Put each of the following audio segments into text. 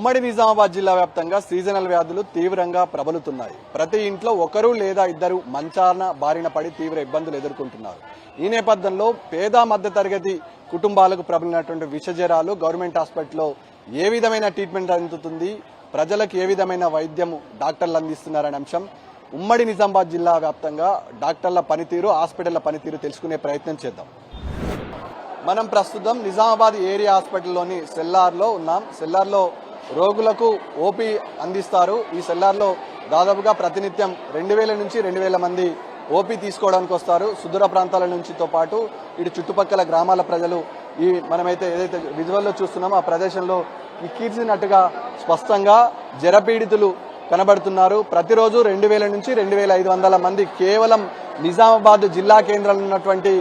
ఉమ్మడి నిజామాబాద్ జిల్లా వ్యాప్తంగా సీజనల్ వ్యాధులు తీవ్రంగా ప్రబలుతున్నాయి. ప్రతి ఇంట్లో ఒకరు లేదా ఇద్దరు మంచాన బారిన పడి తీవ్ర ఇబ్బందులు ఎదుర్కొంటున్నారు. ఈ నేపథ్యంలో పేద మధ్యతరగతి కుటుంబాలకు ప్రబలినటువంటి విషజ్వరాలు గవర్నమెంట్ హాస్పిటల్లో ఏ విధమైన ట్రీట్మెంట్ అందుతుంది, ప్రజలకు ఏ విధమైన వైద్యం డాక్టర్లు అందిస్తున్నారనే అంశం ఉమ్మడి నిజామాబాద్ జిల్లా వ్యాప్తంగా డాక్టర్ల పనితీరు, హాస్పిటళ్ల పనితీరు తెలుసుకునే ప్రయత్నం చేద్దాం. మనం ప్రస్తుతం నిజామాబాద్ ఏరియా హాస్పిటల్లోని సెల్లార్లో ఉన్నాం. సెల్లార్లో రోగులకు ఓపీ అందిస్తారు. ఈ సెల్లార్లో దాదాపుగా ప్రతినిత్యం 2000 నుంచి 2000 మంది ఓపీ తీసుకోవడానికి వస్తారు. సుదూర ప్రాంతాల నుంచితో పాటు ఇటు చుట్టుపక్కల గ్రామాల ప్రజలు ఈ మనమైతే ఏదైతే విజువల్లో చూస్తున్నామో ఆ ప్రదేశంలో కీర్చినట్టుగా స్పష్టంగా జరపీడితులు కనబడుతున్నారు. ప్రతిరోజు 2000 నుంచి 2500 మంది కేవలం నిజామాబాద్ జిల్లా కేంద్రంలో ఉన్నటువంటి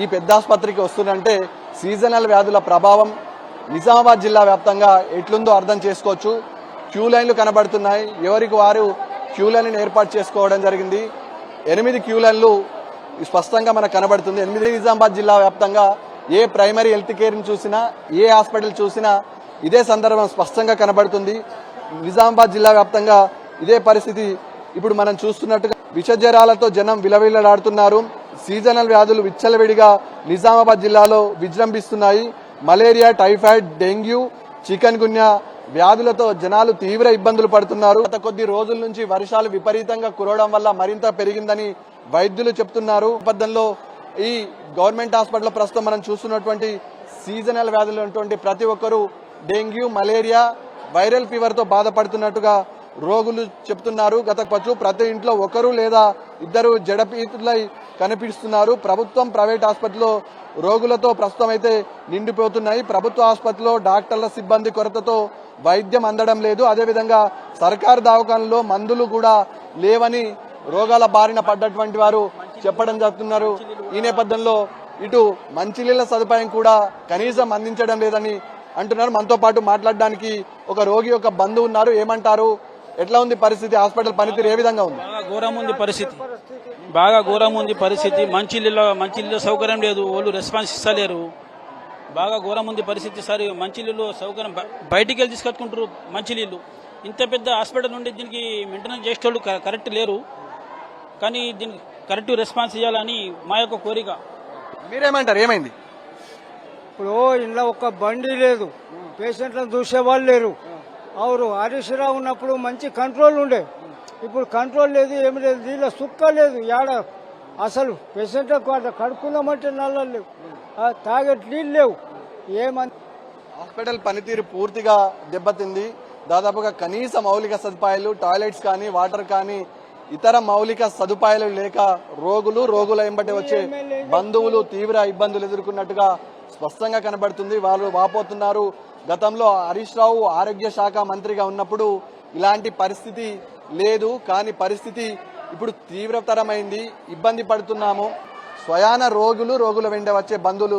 ఈ పెద్ద ఆసుపత్రికి వస్తుందంటే సీజనల్ వ్యాధుల ప్రభావం నిజామాబాద్ జిల్లా వ్యాప్తంగా ఎట్లుందో అర్థం చేసుకోవచ్చు. క్యూ లైన్లు కనబడుతున్నాయి. ఎవరికి వారు క్యూ లైన్లను ఏర్పాటు చేసుకోవడం జరిగింది. 8 క్యూ లైన్లు స్పష్టంగా మనకు కనబడుతుంది. 8 నిజామాబాద్ జిల్లా వ్యాప్తంగా ఏ ప్రైమరీ హెల్త్ కేర్ని చూసినా, ఏ హాస్పిటల్ చూసినా ఇదే సందర్భం స్పష్టంగా కనబడుతుంది. నిజామాబాద్ జిల్లా వ్యాప్తంగా ఇదే పరిస్థితి ఇప్పుడు మనం చూస్తున్నట్టుగా విషజ్వరాలతో జనం విలవిలలాడుతున్నారు. సీజనల్ వ్యాధులు విచ్చలవిడిగా నిజామాబాద్ జిల్లాలో విజృంభిస్తున్నాయి. మలేరియా, టైఫాయిడ్, డెంగ్యూ, చికెన్ గున్యా వ్యాధులతో జనాలు తీవ్ర ఇబ్బందులు పడుతున్నారు. గత కొద్ది రోజుల నుంచి వర్షాలు విపరీతంగా కురవడం వల్ల మరింత పెరిగిందని వైద్యులు చెప్తున్నారు. నేపథ్యంలో ఈ గవర్నమెంట్ హాస్పిటల్ ప్రస్తుతం మనం చూస్తున్నటువంటి సీజనల్ వ్యాధులు ఉన్నటువంటి ప్రతి ఒక్కరూ డెంగ్యూ, మలేరియా, వైరల్ ఫీవర్ తో బాధపడుతున్నట్టుగా రోగులు చెప్తున్నారు. గత ప్రతి ఇంట్లో ఒకరు లేదా ఇద్దరు జడపీతులై కనిపిస్తున్నారు. ప్రభుత్వం, ప్రైవేట్ హాస్పిటల్లో రోగులతో ప్రస్తుతం అయితే నిండిపోతున్నాయి. ప్రభుత్వ ఆసుపత్రిలో డాక్టర్ల సిబ్బంది కొరతతో వైద్యం అందడం లేదు. అదేవిధంగా సర్కారు దవాఖానలో మందులు కూడా లేవని రోగాల బారిన పడ్డటువంటి వారు చెప్పడం జరుగుతున్నారు. ఈ నేపథ్యంలో ఇటు మంచినీళ్ల సదుపాయం కూడా కనీసం అందించడం లేదని అంటున్నారు. మనతో పాటు మాట్లాడడానికి ఒక రోగి, ఒక బంధువు ఉన్నారు. ఏమంటారు, ఎట్లా ఉంది పరిస్థితి, హాస్పిటల్ పనితీరు ఏ విధంగా ఉంది? బాగా ఘోరం ఉంది పరిస్థితి. మంచినీళ్ళ సౌకర్యం లేదు, వాళ్ళు రెస్పాన్స్ ఇస్తలేరు. బాగా ఘోరం ఉంది పరిస్థితి. సరే, మంచినీళ్ళు సౌకర్యం బయటికి వెళ్ళి తీసుకొచ్చుకుంటారు మంచినీళ్ళు. ఇంత పెద్ద హాస్పిటల్ నుండి దీనికి మెయింటెనెన్స్ చేసేటోళ్ళు కరెక్ట్ లేరు. కానీ దీనికి కరెక్ట్ రెస్పాన్స్ ఇవ్వాలని మా యొక్క కోరిక. మీరేమంటారు, ఏమైంది? ఇప్పుడు ఇంట్లో ఒక బండి లేదు, పేషెంట్లను చూసేవాళ్ళు లేరు. అవును, హరీష్ రావు ఉన్నప్పుడు మంచి కంట్రోల్ ఉండే. ఇప్పుడు కంట్రోల్ లేదు, ఏమి లేదు. దీనిలో సుక్క లేదు. యాడ అసలు పేషెంట్ కడుక్కుందామంటే నల్లలు లేవు, తాగే నీళ్ళు లేవు. ఏమని హాస్పిటల్ పనితీరు పూర్తిగా దెబ్బతింది. దాదాపుగా కనీస మౌలిక సదుపాయాలు, టాయిలెట్స్ కానీ, వాటర్ కానీ, ఇతర మౌలిక సదుపాయాలు లేక రోగుల వెంబడి వచ్చే బంధువులు తీవ్ర ఇబ్బందులు ఎదుర్కొన్నట్టుగా స్పష్టంగా కనబడుతుంది. వాళ్ళు వాపోతున్నారు. గతంలో హరీష్ రావు ఆరోగ్య శాఖ మంత్రిగా ఉన్నప్పుడు ఇలాంటి పరిస్థితి లేదు. కానీ పరిస్థితి ఇప్పుడు తీవ్రతరమైంది. ఇబ్బంది పడుతున్నాము. స్వయాన రోగుల వెంట వచ్చే బంధువులు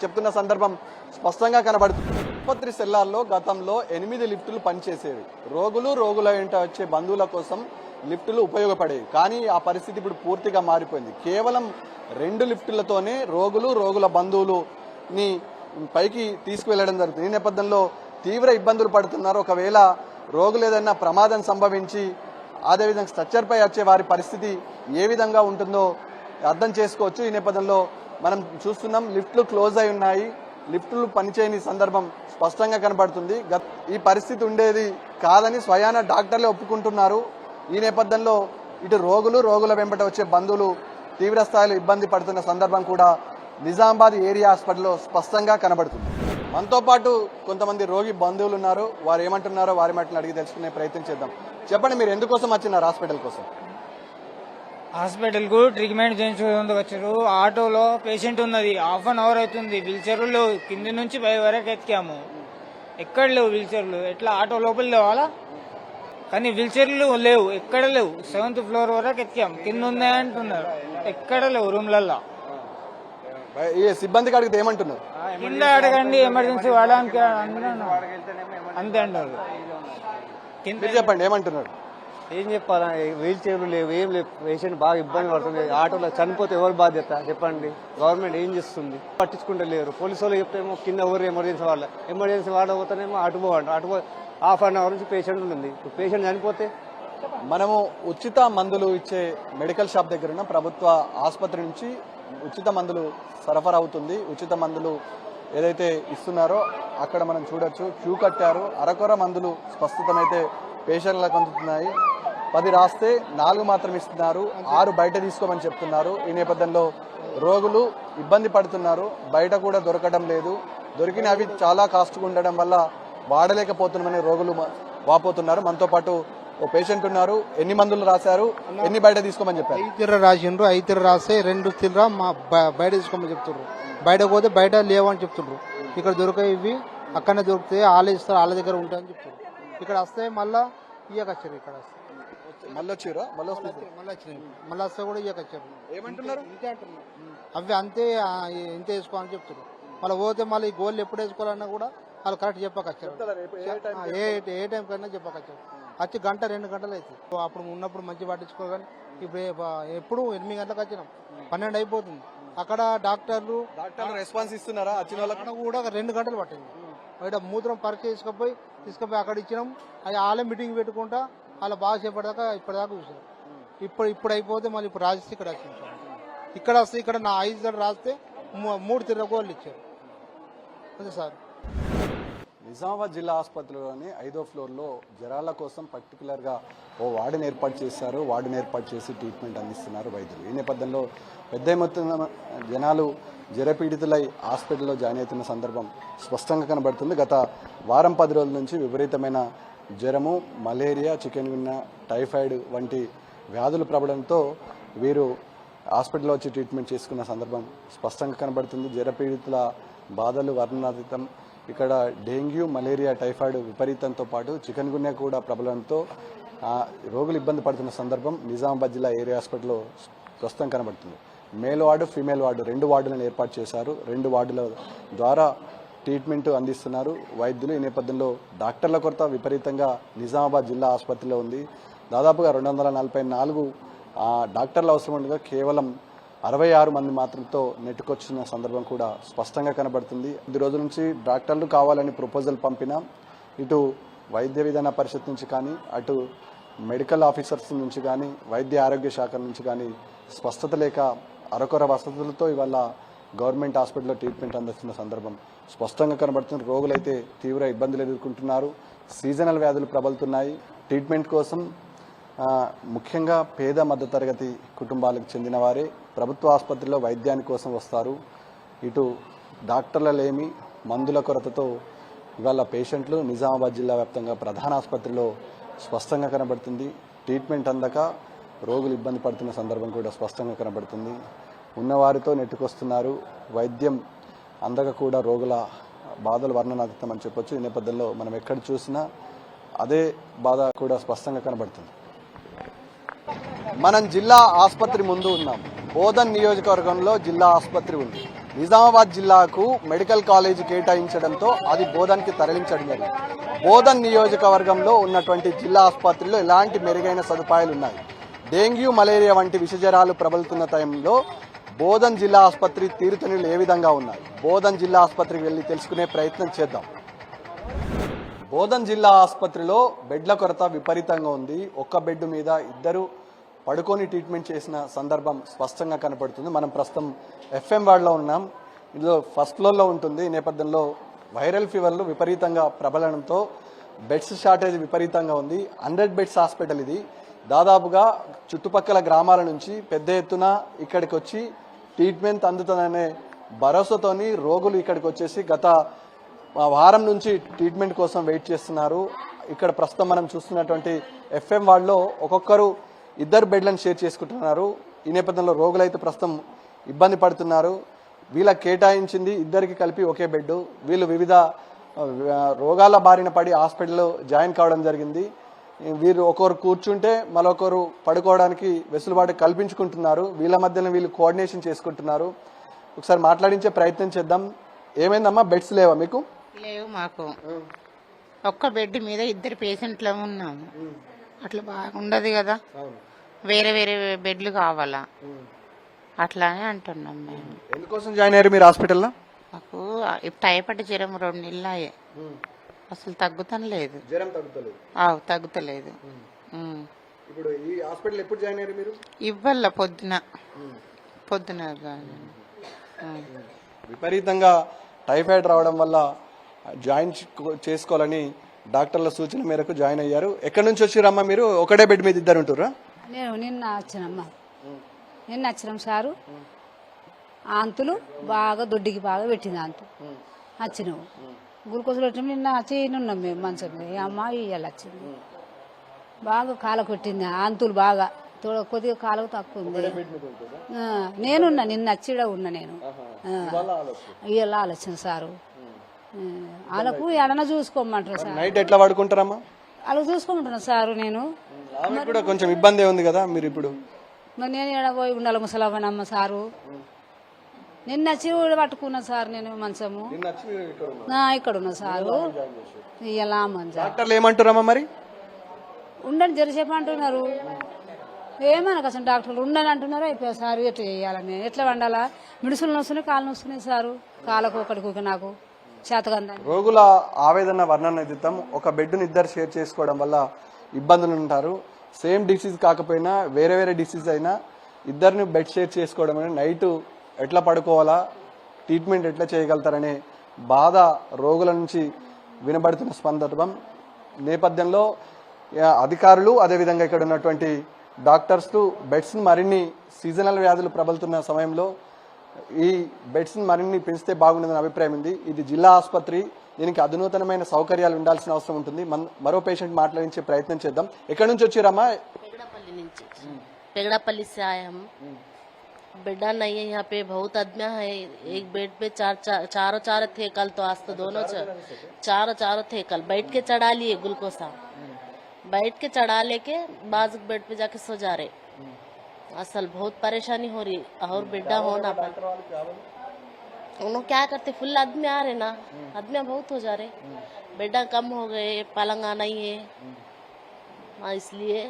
చెప్తున్న సందర్భం స్పష్టంగా కనబడుతుంది. ఆసుపత్రి సెల్లార్లో గతంలో 8 లిఫ్టులు పనిచేసేవి. రోగుల వెంట వచ్చే బంధువుల కోసం లిఫ్టులు ఉపయోగపడేవి. కానీ ఆ పరిస్థితి ఇప్పుడు పూర్తిగా మారిపోయింది. కేవలం 2 లిఫ్టులతోనే రోగుల బంధువులని పైకి తీసుకువెళ్లడం జరుగుతుంది. ఈ నేపథ్యంలో తీవ్ర ఇబ్బందులు పడుతున్నారు. ఒకవేళ రోగులు ఏదైనా ప్రమాదం సంభవించి అదేవిధంగా స్ట్రక్చర్ పై వచ్చే వారి పరిస్థితి ఏ విధంగా ఉంటుందో అర్థం చేసుకోవచ్చు. ఈ నేపథ్యంలో మనం చూస్తున్నాం, లిఫ్ట్లు క్లోజ్ అయి ఉన్నాయి. లిఫ్టులు పనిచేయని సందర్భం స్పష్టంగా కనబడుతుంది. ఈ పరిస్థితి ఉండేది కాదని స్వయాన డాక్టర్లే ఒప్పుకుంటున్నారు. ఈ నేపథ్యంలో ఇటు రోగుల వెంబట వచ్చే బంధువులు తీవ్ర స్థాయిలో ఇబ్బంది పడుతున్న సందర్భం కూడా నిజామాబాద్ ఏరియా హాస్పిటల్లో స్పష్టంగా కనబడుతుంది. మనతో పాటు కొంతమంది రోగి బంధువులు ఉన్నారు. వారు ఏమంటున్నారో వారి మాటలు అడిగి తెలుసుకునే ప్రయత్నం చేద్దాం. చెప్పండి, మీరు ఎందుకోసం వచ్చినారు హాస్పిటల్ కోసం? హాస్పిటల్ కు ట్రీట్మెంట్ చేయించుకుందుకు వచ్చారు. ఆటోలో పేషెంట్ ఉన్నది, హాఫ్ అన్ అవర్ అవుతుంది. వీల్ చైర్లు కింది నుంచి పై వరకు ఎక్కాము. ఎక్కడ లేవు వీల్ చైర్లు. ఎట్లా ఆటో లోపల లేవాలా? కానీ వీల్ చైర్లు లేవు, ఎక్కడ లేవు. 7th ఫ్లోర్ వరకు ఎక్కాం, కింద ఉన్నాయంటున్నారు. ఎక్కడ లేవు రూమ్లల్లో. సిబ్బందికి అడిగితే ఏమంటున్నారు? కింద అడగండి, ఎమర్జెన్సీ వాడడానికి అంతే అంటారు. చెప్పండి, ఏమంటున్నారు? ఏం చెప్పాలా, వీల్ చైర్లు లేవు, ఏం లేవు. పేషెంట్ బాగా ఇబ్బంది పడుతుంది. ఆటోలో చనిపోతే ఎవరు బాధ్యత చెప్పండి? గవర్నమెంట్ ఏం చేస్తుంది? పట్టించుకుంటే లేరు. పోలీసు వాళ్ళు చెప్తేమో కింద ఎవరు ఎమర్జెన్సీ వాడలేమో అటుపోవండి. హాఫ్ అన్ అవర్ నుంచి పేషెంట్ ఉంటుంది. ఇప్పుడు పేషెంట్ చనిపోతే మనము ఉచిత మందులు ఇచ్చే మెడికల్ షాప్ దగ్గర ఉన్న ప్రభుత్వ ఆసుపత్రి నుంచి ఉచిత మందులు సరఫరా అవుతుంది. ఉచిత మందులు ఏదైతే ఇస్తున్నారో అక్కడ మనం చూడొచ్చు, క్యూ కట్టారు. అరకొర మందులు ప్రస్తుతమైతే పేషెంట్లకు అందుతున్నాయి. 10 రాస్తే 4 మాత్రం ఇస్తున్నారు, 6 బయట తీసుకోమని చెప్తున్నారు. ఈ నేపథ్యంలో రోగులు ఇబ్బంది పడుతున్నారు, బయట కూడా దొరకడం లేదు. దొరికిన అవి చాలా కాస్ట్గా ఉండడం వల్ల వాడలేకపోతున్నామని రోగులు వాపోతున్నారు. మనతో పాటు ఓ పేషెంట్ ఉన్నారు. ఎన్ని మందులు రాశారు, ఎన్ని బయట తీసుకోమని చెప్పారు? 5 తిర్ర రాసిండ్రు. 5 తిర్ర రాస్తే 2 తిర్ర మా బయట తీసుకోమని చెప్తున్నారు. బయటకు పోతే బయట లేవని చెప్తున్నారు. ఇక్కడ దొరికాయి ఇవి, అక్కడనే దొరుకుతాయి, వాళ్ళే ఇస్తారు, వాళ్ళ దగ్గర ఉంటాయని చెప్తారు. ఇక్కడ వస్తే మళ్ళా ఇయ్యకొచ్చారు. ఇక్కడ మళ్ళీ వచ్చిరా? మళ్ళీ వచ్చినాయి. మళ్ళీ వస్తే కూడా ఇయ్యకొచ్చారు. ఏమంటున్నారు? ఇంతే అంటున్నారు. అవి అంతే ఇంత వేసుకోవాలని చెప్తున్నారు. మళ్ళీ పోతే మళ్ళీ ఈ గోళ్ళు ఎప్పుడు వేసుకోవాలన్నా కూడా వాళ్ళు కరెక్ట్ చెప్పకొచ్చారు. ఏ టైం కన్నా చెప్పకొచ్చారు. వచ్చి 1-2 గంటలు అవుతుంది. అప్పుడు ఉన్నప్పుడు మంచి పట్టించుకోగానే ఇప్పుడు ఎప్పుడు 8 గంటలకు వచ్చినాం, 12 అయిపోతుంది. అక్కడ డాక్టర్లు రెస్పాన్స్ ఇస్తున్నారా? వచ్చిన వాళ్ళకి కూడా 2 గంటలు పట్టింది. బయట మూత్రం పరీక్ష తీసుకుపోయి అక్కడ ఇచ్చినాం. అది వాళ్ళే మీటింగ్ పెట్టుకుంటా వాళ్ళ బాగా చేపడదాకా ఇప్పటిదాకా చూసాం. ఇప్పుడు అయిపోతే మళ్ళీ ఇప్పుడు రాసిస్తే ఇక్కడ వచ్చింది. ఇక్కడ వస్తే ఇక్కడ నా 5 రాస్తే 3 తిరగోళ్ళు ఇచ్చారు. అదే సార్. నిజామాబాద్ జిల్లా ఆసుపత్రిలోని 5వ ఫ్లోర్లో జ్వరాల కోసం పర్టికులర్గా ఓ వార్డుని ఏర్పాటు చేశారు. వార్డుని ఏర్పాటు చేసి ట్రీట్మెంట్ అందిస్తున్నారు వైద్యులు. ఈ నేపథ్యంలో పెద్ద మొత్తంలో జనాలు జ్వరపీడితులై హాస్పిటల్లో జాయిన్ అవుతున్న సందర్భం స్పష్టంగా కనబడుతుంది. గత వారం 10 రోజుల నుంచి విపరీతమైన జ్వరము, మలేరియా, చికెన్ గున్యా, టైఫాయిడ్ వంటి వ్యాధులు ప్రబలంతో వీరు హాస్పిటల్లో వచ్చి ట్రీట్మెంట్ చేసుకున్న సందర్భం స్పష్టంగా కనబడుతుంది. జ్వరపీడితుల బాధలు వర్ణనాతీతం. ఇక్కడ డెంగ్యూ, మలేరియా, టైఫాయిడ్ విపరీతంతో పాటు చికెన్ గున్యా కూడా ప్రబలంతో రోగులు ఇబ్బంది పడుతున్న సందర్భం నిజామాబాద్ జిల్లా ఏరియా హాస్పిటల్లో ప్రస్తుతం కనబడుతుంది. మేల్ వార్డు, ఫీమేల్ వార్డు 2 వార్డులను ఏర్పాటు చేశారు. 2 వార్డుల ద్వారా ట్రీట్మెంట్ అందిస్తున్నారు వైద్యులు. ఈ నేపథ్యంలో డాక్టర్ల కొరత విపరీతంగా నిజామాబాద్ జిల్లా ఆసుపత్రిలో ఉంది. దాదాపుగా 244 డాక్టర్లు అవసరం ఉండగా కేవలం 66 మంది మాత్రంతో నెట్టుకొచ్చిన సందర్భం కూడా స్పష్టంగా కనబడుతుంది. 10 రోజుల నుంచి డాక్టర్లు కావాలని ప్రపోజల్ పంపినా ఇటు వైద్య విధాన పరిషత్ నుంచి కానీ, అటు మెడికల్ ఆఫీసర్స్ నుంచి కానీ, వైద్య ఆరోగ్య శాఖ నుంచి కానీ స్పష్టత లేక అరకొర వసతులతో ఇవాళ గవర్నమెంట్ హాస్పిటల్లో ట్రీట్మెంట్ అందిస్తున్న సందర్భం స్పష్టంగా కనబడుతుంది. రోగులైతే తీవ్ర ఇబ్బందులు ఎదుర్కొంటున్నారు. సీజనల్ వ్యాధులు ప్రబలుతున్నాయి. ట్రీట్మెంట్ కోసం ముఖ్యంగా పేద మధ్యతరగతి కుటుంబాలకు చెందిన వారే ప్రభుత్వ ఆసుపత్రిలో వైద్యాని కోసం వస్తారు. ఇటు డాక్టర్ల లేమి, మందుల కొరతతో ఇవాళ పేషెంట్లు నిజామాబాద్ జిల్లా వ్యాప్తంగా ప్రధాన ఆసుపత్రిలో స్పష్టంగా కనబడుతుంది. ట్రీట్మెంట్ అందక రోగులు ఇబ్బంది పడుతున్న సందర్భం కూడా స్పష్టంగా కనబడుతుంది. ఉన్నవారితో నెట్టుకొస్తున్నారు. వైద్యం అందక కూడా రోగుల బాధలు వర్ణనాతీతం అని చెప్పొచ్చు. ఈ నేపథ్యంలో మనం ఎక్కడ చూసినా అదే బాధ కూడా స్పష్టంగా కనబడుతుంది. మనం జిల్లా ఆసుపత్రి ముందు ఉన్నాం. బోధన్ నియోజకవర్గంలో జిల్లా ఆసుపత్రి ఉంది. నిజామాబాద్ జిల్లాకు మెడికల్ కాలేజ్ కేటాయించడంతో అది బోధన్కి తరలించడం జరిగింది. బోధన్ నియోజకవర్గంలో ఉన్నటువంటి జిల్లా ఆసుపత్రిలో ఎలాంటి మెరుగైన సదుపాయాలు ఉన్నాయి? డెంగ్యూ, మలేరియా వంటి విషజ్వరాలు ప్రబలుతున్న టైంలో బోధన్ జిల్లా ఆసుపత్రి తీరుతెన్నులు ఏ విధంగా ఉన్నాయి? బోధన్ జిల్లా ఆసుపత్రికి వెళ్లి తెలుసుకునే ప్రయత్నం చేద్దాం. బోధన్ జిల్లా ఆసుపత్రిలో బెడ్ల కొరత విపరీతంగా ఉంది. ఒక్క బెడ్ మీద 2 పడుకొని ట్రీట్మెంట్ చేసిన సందర్భం స్పష్టంగా కనపడుతుంది. మనం ప్రస్తుతం FM వార్డులో ఉన్నాం. ఇందులో ఫస్ట్ ఫ్లోర్లో ఉంటుంది. ఈ నేపథ్యంలో వైరల్ ఫీవర్లు విపరీతంగా ప్రబలడంతో బెడ్స్ షార్టేజ్ విపరీతంగా ఉంది. 100 బెడ్స్ హాస్పిటల్ ఇది. దాదాపుగా చుట్టుపక్కల గ్రామాల నుంచి పెద్ద ఎత్తున ఇక్కడికి వచ్చి ట్రీట్మెంట్ అందుతుందనే భరోసాతోని రోగులు ఇక్కడికి వచ్చేసి గత వారం నుంచి ట్రీట్మెంట్ కోసం వెయిట్ చేస్తున్నారు. ఇక్కడ ప్రస్తుతం మనం చూస్తున్నటువంటి FM వార్డులో ఒక్కొక్కరు 2 బెడ్లను షేర్ చేసుకుంటున్నారు. ఈ నేపథ్యంలో రోగులైతే ప్రస్తుతం ఇబ్బంది పడుతున్నారు. వీళ్ళకి కేటాయించింది 2కి కలిపి ఒకే బెడ్. వీళ్ళు వివిధ రోగాల బారిన పడి హాస్పిటల్లో జాయిన్ కావడం జరిగింది. వీరు ఒకరు కూర్చుంటే మరొకరు పడుకోవడానికి వెసులుబాటు కల్పించుకుంటున్నారు. వీళ్ళ మధ్యన వీళ్ళు కోఆర్డినేషన్ చేసుకుంటున్నారు. ఒకసారి మాట్లాడించే ప్రయత్నం చేద్దాం. ఏమైందమ్మా, బెడ్స్ లేవా మీకు? లేవు మాకు. ఒక్క బెడ్ మీద 2 పేషెంట్లు ఉన్నాము. అట్లా బాగుండదు కదా, వేరే వేరే బెడ్లు కావాలా, అట్లానే అంటున్నాం మేము. ఎందుకోసం జాయిన్ అయ్యారు మీరు హాస్పిటల్లో? మాకు టైఫాయిడ్ జ్వరం 2 నెలలు అయ్యాయి. అసలు తగ్గుతలేదు. జ్వరం తగ్గుతలేదు. తగ్గుతలేదు. ఇప్పుడు ఈ హాస్పిటల్ ఎప్పుడు జాయిన్ అయ్యారు మీరు? ఇవ్వాల పొద్దున విపరీతంగా టైఫాయిడ్ రావడం వల్ల జాయిన్ చేసుకోవాలని డాక్టర్ల సూచన మేరకు జాయిన్ అయ్యారు. ఎక్కడి నుంచి వచ్చిరమ్మా మీరు? ఒకటే బెడ్ మీద ఇద్దరు ఉంటుర్రా? నేను నిన్న వచ్చినమ్మా, నిన్న వచ్చినాం సారు. ఆంతులు బాగా దొడ్డికి బాగా పెట్టింది అంతు వచ్చినావు. గ్లూకోజ్ పెట్టిన నిన్న వచ్చి ఉన్నాం మేము మంచం మీద. అమ్మ ఇవాళ వచ్చింది బాగా కాల కొట్టింది ఆంతులు బాగా కొద్దిగా కాలకు తక్కువ ఉంది. నేనున్నా నిన్న వచ్చిడ ఉన్నా నేను. ఇవాళ ఆలోచన సారు వాళ్ళకు ఎడన చూసుకోమంటారు సార్. నైట్ ఎట్లా పడుకుంటారమ్మా? వాళ్ళకు చూసుకోమంటున్నా సారు నేను. కూడా కొంచెం ఇబ్బంది ఉంది కదా మీరు ఇప్పుడు? మరి నేను ఎడబోయి ఉండాలి ముసలమ్మనమ్మ సారు. నిన్న వచ్చి పట్టుకున్నా సార్ నేను మంచము. ఇక్కడ ఉన్నా సారు. ఇలా డాక్టర్లు ఏమంటారమ్మా మరి? ఉండండి జరిసేపు అంటున్నారు. ఏమనకు అసలు డాక్టర్లు ఉండని అంటున్నారు. అయిపోయా సారు ఎట్లా చేయాలని ఎట్లా వండాలా? మిడుసులు నొస్తున్నాయి, కాళ్ళు నొస్తున్నాయి సారు. కాళ్ళకు ఒకటికి నాకు చేతకందని. రోగుల ఆవేదన వర్ణనిద్దాం. ఒక బెడ్ను ఇద్దరు షేర్ చేసుకోవడం వల్ల ఇబ్బందులు ఉంటారు. సేమ్ డిసీజ్ కాకపోయినా వేరే వేరే డిసీజ్ అయినా ఇద్దరిని బెడ్ షేర్ చేసుకోవడం అనేది నైట్ ఎట్లా పడుకోవాలా, ట్రీట్మెంట్ ఎట్లా చేయగలుగుతారనే బాధ రోగుల నుంచి వినబడుతున్న సందర్భం నేపథ్యంలో అధికారులు అదేవిధంగా ఇక్కడ ఉన్నటువంటి డాక్టర్స్ బెడ్స్ మరిన్ని సీజనల్ వ్యాధులు ప్రబలుతున్న సమయంలో ఈ బెడ్స్ మరిన్ని పెంచితే బాగుంటుందని అభిప్రాయం ఉంది. ఇది జిల్లా ఆసుపత్రి, దీనికి అధునూతనమైన సౌకర్యాలు ఉండాల్సిన అవసరం ఉంటుంది. మరో పేషెంట్ మాట్లాడించే ప్రయత్నం చేద్దాం. ఎక్కడి నుంచి వచ్చారమ్మా? पेगड़ापल्ली नीचे पेगड़ापल्ली से आए हम। बेडा नहीं है यहाँ पे, बहुत आदमी है। एक बेड पे चारों थे कल, तो आज तो दोनों चारों थे कल। बैठ के चढ़ा लिए ग्लूकोसा, बैठ के चढ़ा लेके बाजू बेड पे जाके सो जा रहे। असल बहुत परेशानी हो रही और बेडा होना पर उन्होंने क्या करते, फुल आदमी आ रहे ना, आदमी बहुत हो जा रहे, बेडा कम हो गए, पलंग आ नहीं है। हाँ इसलिए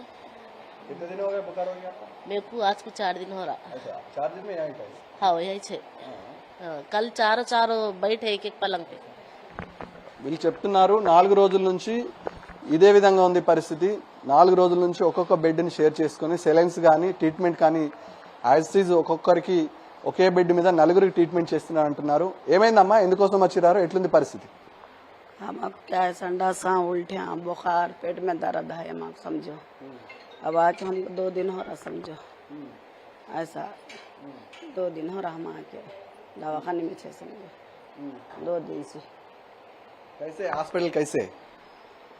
कितने दिन हो गए बुखार हो गया आपको? मेरे को आज को 4 दिन हो रहा। अच्छा 4 दिन में यहीं? हाँ यही छे। कल चारों बैठे एक पलंग पे। వీళ్ళు చెప్తున్నారు 4 రోజుల నుంచి ఇదే విధంగా ఉంది పరిస్థితి. 4 రోజుల నుంచి ఒక్కొక్క బెడ్ని షేర్ చేసుకుని సెలైన్స్ కానీ ట్రీట్మెంట్ కానీ యాసిస్ ఒక్కొక్కరికి ఒకే బెడ్ మీద 4గురికి ట్రీట్మెంట్ చేస్తున్నారు అంటున్నారు. ఏమైందమ్మా, ఎందుకోసం వచ్చిరారు, ఎట్లుంది పరిస్థితి? हम अब क्या है, संडासा, उल्टियाँ, बुखार, पेट में दर्द है, हम आप समझो। अब आज हमको 2 दिन हो रहा, समझो ऐसा 2 दिन हो रहा हम आके दवाखाने में थे, समझो 2 दिन से। कैसे हॉस्पिटल कैसे?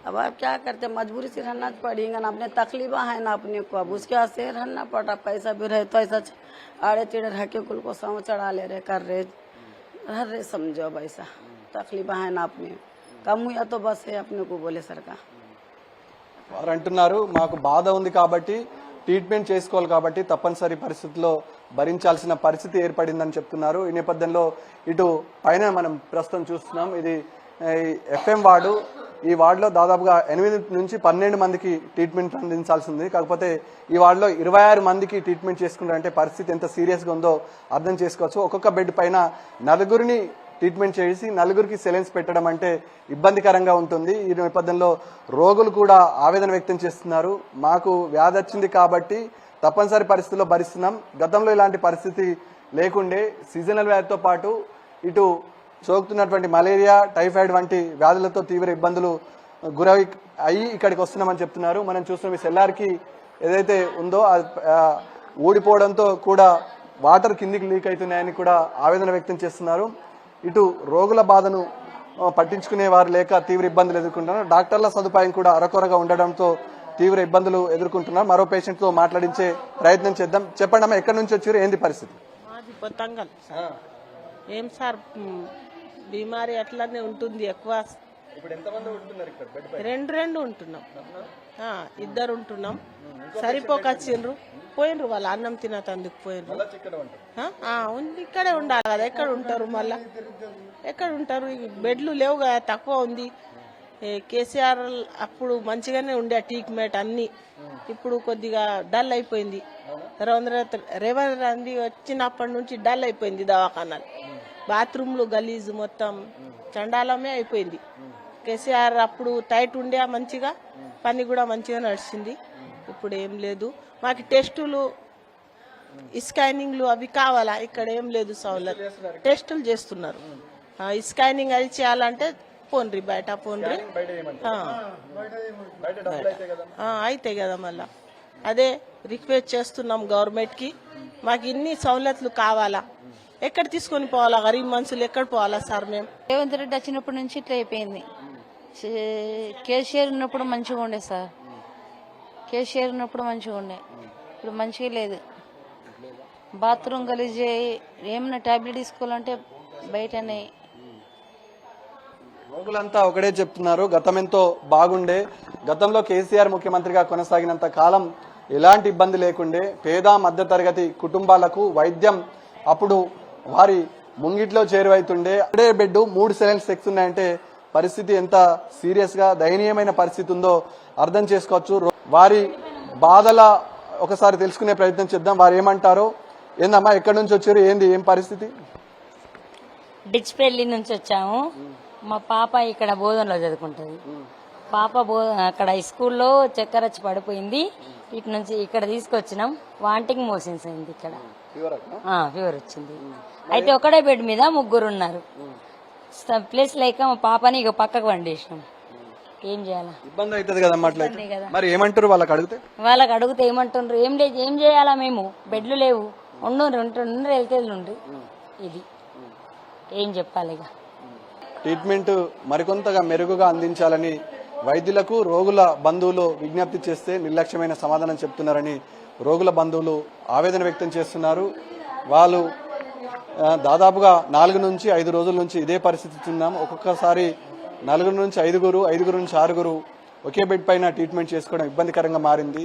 अब आप क्या करते, मजबूरी से रहना पड़ेगा ना, अपने तकलीफ है ना अपने को, अब उसके वास्ते रहना पड़ा। पैसा भी रहे तो ऐसा आड़े टेढ़े रह के कुल को सौ चढ़ा ले रहे, कर रहे समझो। अब ऐसा तकलीफ है ना अपने, कम हुआ तो बस है अपने को बोले सरकार। వారు అంటున్నారు మాకు బాధ ఉంది కాబట్టి ట్రీట్మెంట్ చేసుకోవాలి కాబట్టి తప్పనిసరి పరిస్థితుల్లో భరించాల్సిన పరిస్థితి ఏర్పడిందని చెప్తున్నారు. ఈ నేపథ్యంలో ఇటు పైన మనం ప్రస్తుతం చూస్తున్నాం, ఇది ఎఫ్ఎం వార్డు. ఈ వార్డులో దాదాపుగా 8 నుంచి 12 మందికి ట్రీట్మెంట్ అందించాల్సింది. కాకపోతే ఈ వార్డులో 26 మందికి ట్రీట్మెంట్ చేసుకుంటారంటే పరిస్థితి ఎంత సీరియస్గా ఉందో అర్థం చేసుకోవచ్చు. ఒక్కొక్క బెడ్ పైన 4గురిని ట్రీట్మెంట్ చేసి 4గురికి సెలైన్స్ పెట్టడం అంటే ఇబ్బందికరంగా ఉంటుంది. ఈ నేపథ్యంలో రోగులు కూడా ఆవేదన వ్యక్తం చేస్తున్నారు. మాకు వ్యాధి వచ్చింది కాబట్టి తప్పనిసరి పరిస్థితుల్లో భరిస్తున్నాం. గతంలో ఇలాంటి పరిస్థితి లేకుండే సీజనల్ వ్యాధితో పాటు ఇటు సోకుతున్నటువంటి మలేరియా, టైఫాయిడ్ వంటి వ్యాధులతో తీవ్ర ఇబ్బందులు గురవి అయ్యి ఇక్కడికి వస్తున్నామని చెప్తున్నారు. మనం చూస్తున్నాం ఈ సెల్లార్కి ఏదైతే ఉందో ఊడిపోవడంతో కూడా వాటర్ కిందికి లీక్ అవుతున్నాయని కూడా ఆవేదన వ్యక్తం చేస్తున్నారు. ఇటు రోగుల బాధను పట్టించుకునే వారు లేక తీవ్ర ఇబ్బందులు ఎదుర్కొంటున్నారు. డాక్టర్ల సదుపాయం కూడా అరకొరగా ఉండడంతో తీవ్ర ఇబ్బందులు ఎదుర్కొంటున్నారు. మరో పేషెంట్ తో మాట్లాడించే ప్రయత్నం చేద్దాం. చెప్పండి అమ్మా, ఎక్కడి నుంచి వచ్చారు, ఏంది పరిస్థితి? ఏం సార్ బీమారి అట్లానే ఉంటుంది ఎక్కువ. రెండు ఉంటున్నాం, 2 ఉంటున్నాం. సరిపోకొచ్చిండ్రు, పోయినరు వాళ్ళు అన్నం తినతందుకు పోయినరు. ఇక్కడే ఉండాలి కదా, ఎక్కడ ఉంటారు మళ్ళా, ఎక్కడ ఉంటారు? బెడ్లు లేవు కదా, తక్కువ ఉంది. కేసీఆర్ అప్పుడు మంచిగానే ఉండే ట్రీట్మెంట్ అన్ని, ఇప్పుడు కొద్దిగా డల్ అయిపోయింది. రేవంత్ రెడ్డి వచ్చినప్పటి నుంచి డల్ అయిపోయింది దవాఖానాలు. బాత్రూమ్లు గలీజు మొత్తం చండాలమే అయిపోయింది. కేసీఆర్ అప్పుడు టైట్ ఉండే మంచిగా పని కూడా మంచిగా నడిచింది. ఇప్పుడు ఏం లేదు. మాకు టెస్టులు స్కానింగ్లు అవి కావాలా, ఇక్కడ ఏం లేదు సౌలత్. టెస్టులు చేస్తున్నారు. స్కానింగ్ అది చేయాలంటే పోన్రి బయట పోన్రి అయితే కదా. మళ్ళా అదే రిక్వెస్ట్ చేస్తున్నాం గవర్నమెంట్కి, మాకు ఇన్ని సౌలతులు కావాలా. ఎక్కడ తీసుకొని పోవాలా? గరీబ్ మనుషులు ఎక్కడ పోవాలా సార్? మేము రేవంత్ రెడ్డి వచ్చినప్పటి నుంచి ఇట్లా అయిపోయింది. కేసీఆర్ ఉన్నప్పుడు మంచిగా ఉండే సార్, కేసీఆర్ ఉన్నప్పుడు మంచిగా ఉండే, ఇప్పుడు మంచిగా లేదు. బాత్రూమ్ గలీజ్, ఏమైనా టాబ్లెట్ తీసుకోవాలంటే బయటనే. రోగులంతా ఒకటే చెప్తున్నారు, గతం ఎంతో బాగుండే, గతంలో కేసీఆర్ ముఖ్యమంత్రిగా కొనసాగినంత కాలం ఎలాంటి ఇబ్బంది లేకుండే, పేద మధ్యతరగతి కుటుంబాలకు వైద్యం అప్పుడు వారి ముంగిట్లో చేరువైతుండే. అక్కడే బెడ్ 3 సిలిండర్స్ ఎక్కుతున్నాయంటే పరిస్థితి ఎంత సీరియస్ గా దయనీయమైన పరిస్థితి ఉందో అర్థం చేసుకోవచ్చు. వారి బాధల ఒకసారి తెలుసుకునే ప్రయత్నం చేద్దాం. వారు ఏమంటారో. ఏందమ్మా, ఎక్కడి నుంచి వచ్చారు, ఏంది ఏం పరిస్థితి? డిచ్పల్లి నుంచి వచ్చాము. మా పాప ఇక్కడ బోధనలో చదువుకుంటుంది. పాప అక్కడ స్కూల్లో చక్కెర వచ్చి పడిపోయింది. ఇటు నుంచి ఇక్కడ తీసుకొచ్చినాం. వాంటింగ్ మోషన్స్ అయింది. ఇక్కడ ఫీవర్ వచ్చింది. అయితే ఒకటే బెడ్ మీద 3 ఉన్నారు. ప్లేస్ లేక మా పాపని ఇక పక్కకు వండేసినాం. ఏం చేయాలా? ఇబ్బంది అవుతుంది కదమ్మా. మరి ఏమంటారు వాళ్ళకి అడిగితే? వాళ్ళకి అడిగితే ఏమంటుండ్రు, ఏం లేదు, ఏం చేయాలా, మేము బెడ్లు లేవు, ఉండు వెళ్తేది ఇది ఏం చెప్పాలి. ఇక ట్రీట్మెంట్ మరికొంతగా మెరుగుగా అందించాలని వైద్యులకు రోగుల బంధువులు విజ్ఞప్తి చేస్తే నిర్లక్ష్యమైన సమాధానం చెప్తున్నారని రోగుల బంధువులు ఆవేదన వ్యక్తం చేస్తున్నారు. వాళ్ళు దాదాపుగా 4 నుంచి 5 రోజుల నుంచి ఇదే పరిస్థితి ఉన్నాం. ఒక్కొక్కసారి 4 నుంచి 5 నుంచి 6 ఒకే బెడ్ పైన ట్రీట్మెంట్ చేసుకోవడం ఇబ్బందికరంగా మారింది.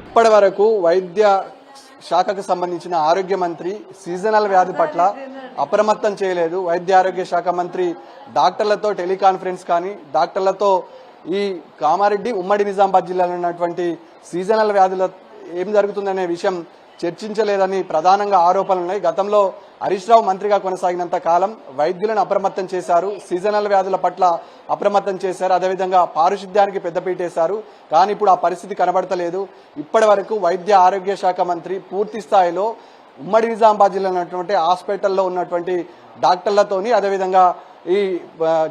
ఇప్పటి వరకు వైద్య శాఖకు సంబంధించిన ఆరోగ్య మంత్రి సీజనల్ వ్యాధి పట్ల అప్రమత్తం చేయలేదు. వైద్య ఆరోగ్య శాఖ మంత్రి డాక్టర్లతో టెలికాన్ఫరెన్స్ కానీ, డాక్టర్లతో ఈ కామారెడ్డి ఉమ్మడి నిజామాబాద్ జిల్లాలో ఉన్నటువంటి సీజనల్ వ్యాధుల ఏం జరుగుతుందనే విషయం చర్చించలేదని ప్రధానంగా ఆరోపణలు ఉన్నాయి. గతంలో హరీష్ రావు మంత్రిగా కొనసాగినంత కాలం వైద్యులను అప్రమత్తం చేశారు, సీజనల్ వ్యాధుల పట్ల అప్రమత్తం చేశారు, అదేవిధంగా పారిశుద్ధ్యానికి పెద్దపీటేశారు. కానీ ఇప్పుడు ఆ పరిస్థితి కనబడతలేదు. ఇప్పటి వరకు వైద్య ఆరోగ్య శాఖ మంత్రి పూర్తి స్థాయిలో ఉమ్మడి నిజామాబాద్ జిల్లాలో ఉన్నటువంటి హాస్పిటల్లో ఉన్నటువంటి డాక్టర్లతోని, అదేవిధంగా ఈ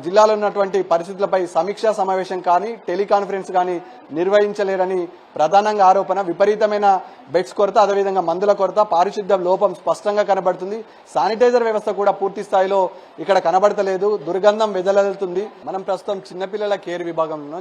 జిల్లాలో ఉన్నటువంటి పరిస్థితులపై సమీక్షా సమావేశం కానీ, టెలికాన్ఫరెన్స్ కానీ నిర్వహించలేరని ప్రధానంగా ఆరోపణ. విపరీతమైన బెడ్స్ కొరత, అదేవిధంగా మందుల కొరత, పారిశుద్ధ్య లోపం స్పష్టంగా కనబడుతుంది. శానిటైజర్ వ్యవస్థ కూడా పూర్తి స్థాయిలో ఇక్కడ కనబడతలేదు. దుర్గంధం వెదజల్లుతుంది. మనం ప్రస్తుతం చిన్నపిల్లల కేర్ విభాగంలో